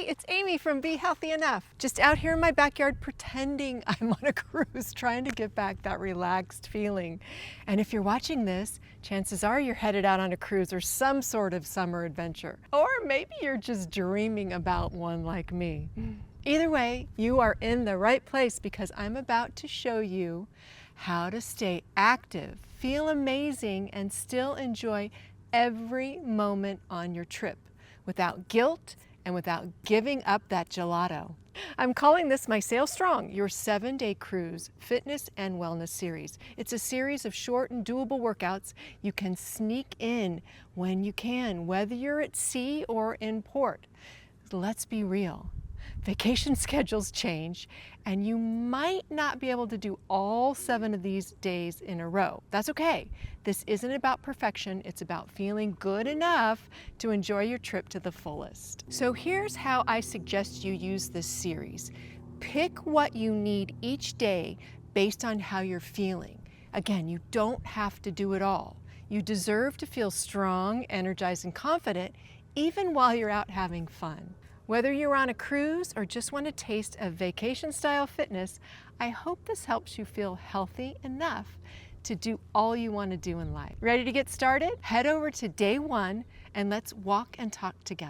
Hey, it's Amy from Be Healthy Enough. Just out here in my backyard pretending I'm on a cruise, trying to get back that relaxed feeling. And if you're watching this, chances are you're headed out on a cruise or some sort of summer adventure. Or maybe you're just dreaming about one like me. Either way, you are in the right place because I'm about to show you how to stay active, feel amazing, and still enjoy every moment on your trip without guilt and without giving up that gelato. I'm calling this my Sail Strong, your 7-day cruise fitness and wellness series. It's a series of short and doable workouts you can sneak in when you can, whether you're at sea or in port. Let's be real. Vacation schedules change, and you might not be able to do all 7 of these days in a row. That's okay. This isn't about perfection. It's about feeling good enough to enjoy your trip to the fullest. So here's how I suggest you use this series. Pick what you need each day based on how you're feeling. Again, you don't have to do it all. You deserve to feel strong, energized, and confident even while you're out having fun. Whether you're on a cruise or just want a taste of vacation-style fitness, I hope this helps you feel healthy enough to do all you want to do in life. Ready to get started? Head over to day 1 and let's walk and talk together.